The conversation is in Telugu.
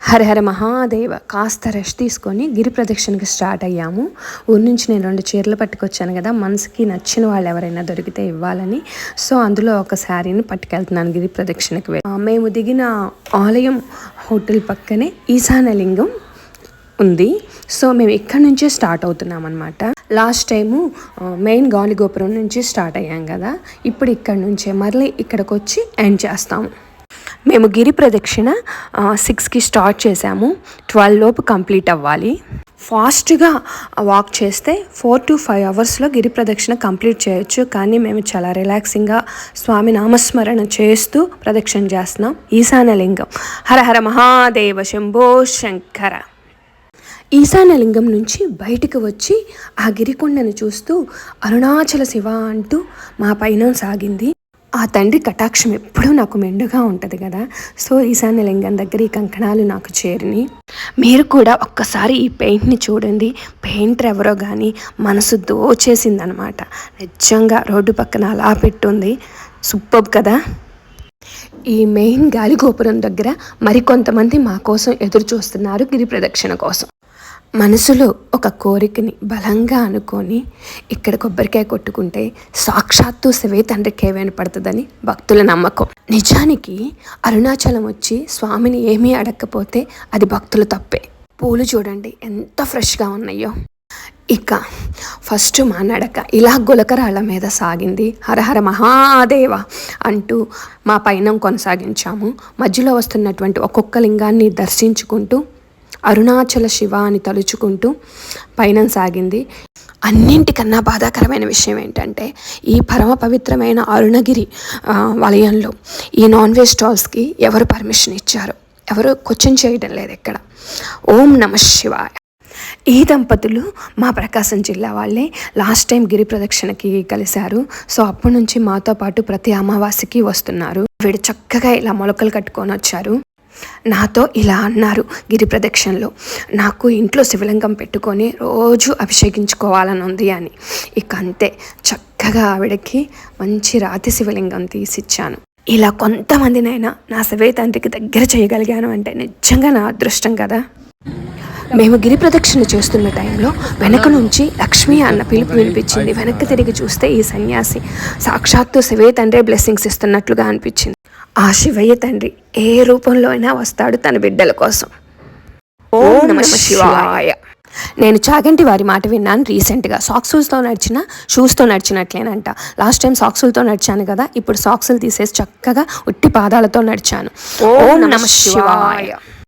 హర హర మహాదేవ. కాస్త రెస్ట్ తీసుకొని గిరి ప్రదక్షిణకి స్టార్ట్ అయ్యాము. ఊరి నుంచి నేను 2 చీరలు పట్టుకొచ్చాను కదా, మనసుకి నచ్చిన వాళ్ళు ఎవరైనా దొరికితే ఇవ్వాలని. సో అందులో ఒక శారీని పట్టుకెళ్తున్నాను గిరి ప్రదక్షిణకి. మేము దిగిన ఆలయం హోటల్ పక్కనే ఈశాన్యలింగం ఉంది. సో మేము ఇక్కడ నుంచే స్టార్ట్ అవుతున్నాం అనమాట. లాస్ట్ టైము మెయిన్ గాలిగోపురం నుంచి స్టార్ట్ అయ్యాం కదా, ఇప్పుడు ఇక్కడ నుంచే మళ్ళీ ఇక్కడికి వచ్చి ఎండ్ చేస్తాము. మేము గిరి ప్రదక్షిణ 6కి స్టార్ట్ చేసాము. 12 లోపు కంప్లీట్ అవ్వాలి. ఫాస్ట్గా వాక్ చేస్తే 4 to 5 అవర్స్లో గిరి ప్రదక్షిణ కంప్లీట్ చేయొచ్చు. కానీ మేము చాలా రిలాక్సింగ్గా స్వామి నామస్మరణ చేస్తూ ప్రదక్షిణ చేస్తున్నాం. ఈశాన్యలింగం హర హర మహాదేవ శంభో శంకర. ఈశాన్యలింగం నుంచి బయటికి వచ్చి ఆ గిరికొండను చూస్తూ అరుణాచల శివ అంటూ మా పైన సాగింది. ఆ తండ్రి కటాక్షం ఎప్పుడూ నాకు మెండుగా ఉంటుంది కదా. సో ఈశాన్యలింగం దగ్గర ఈ కంకణాలు నాకు చేరిని. మీరు కూడా ఒక్కసారి ఈ పెయింట్ని చూడండి. పెయింటర్ ఎవరో కానీ మనసు దోచేసిందనమాట. నిజంగా రోడ్డు పక్కన అలా పెట్టుంది. సూపర్ కదా. ఈ మెయిన్ గాలిగోపురం దగ్గర మరికొంతమంది మా కోసం ఎదురు చూస్తున్నారు గిరి ప్రదక్షిణ కోసం. మనసులో ఒక కోరికని బలంగా అనుకొని ఇక్కడ కొబ్బరికాయ కొట్టుకుంటే సాక్షాత్తు శివే తండ్రికే వినపడుతుందని భక్తుల నమ్మకం. నిజానికి అరుణాచలం వచ్చి స్వామిని ఏమీ అడగకపోతే అది భక్తుల తప్పే. పూలు చూడండి ఎంత ఫ్రెష్గా ఉన్నాయో. ఇక ఫస్ట్ మా నడక ఇలా గులకరాళ్ళ మీద సాగింది. హరహర మహాదేవ అంటూ మా పయనం కొనసాగించాము. మధ్యలో వస్తున్నటువంటి ఒక్కొక్క లింగాన్ని దర్శించుకుంటూ అరుణాచల శివ అని తలుచుకుంటూ పయనం సాగింది. అన్నింటికన్నా బాధాకరమైన విషయం ఏంటంటే ఈ పరమ పవిత్రమైన అరుణగిరి వలయంలో ఈ నాన్ వెజ్ స్టాల్స్కి ఎవరు పర్మిషన్ ఇచ్చారు, ఎవరు క్వశ్చన్ చేయడం లేదు ఇక్కడ. ఓం నమః శివాయ. ఈ దంపతులు మా ప్రకాశం జిల్లా వాళ్ళే. లాస్ట్ టైం గిరి ప్రదక్షిణకి కలిశారు. సో అప్పటి నుంచి మాతో పాటు ప్రతి అమావాస్యకి వస్తున్నారు. వీడు చక్కగా ఇలా మొలకలు కట్టుకొని వచ్చారు. నాతో ఇలా అన్నారు గిరి ప్రదక్షిణలో, నాకు ఇంట్లో శివలింగం పెట్టుకొని రోజు అభిషేకించుకోవాలని ఉంది అని. ఇక అంతే, చక్కగా ఆవిడకి మంచి రాతి శివలింగం తీసిచ్చాను. ఇలా కొంతమందినైనా నా శివే తండ్రికి దగ్గర చేయగలిగాను అంటే నిజంగా నా అదృష్టం కదా. మేము గిరి ప్రదక్షిణ చేస్తున్న టైంలో వెనక నుంచి లక్ష్మి అన్న పిలుపు వినిపించింది. వెనక్కి తిరిగి చూస్తే ఈ సన్యాసి సాక్షాత్తు శివే తండ్రి బ్లెస్సింగ్స్ ఇస్తున్నట్లుగా అనిపించింది. ఆ శివయ్య తండ్రి ఏ రూపంలో అయినా వస్తాడు తన బిడ్డల కోసం. ఓం నమః శివాయ. నేను చాగంటి వారి మాట విన్నాను రీసెంట్గా. సాక్సులతో నడిచిన షూస్తో నడిచినట్లేనంట. లాస్ట్ టైం సాక్సులతో నడిచాను కదా, ఇప్పుడు సాక్సులు తీసేసి చక్కగా ఉట్టి పాదాలతో నడిచాను. ఓం నమః శివాయ.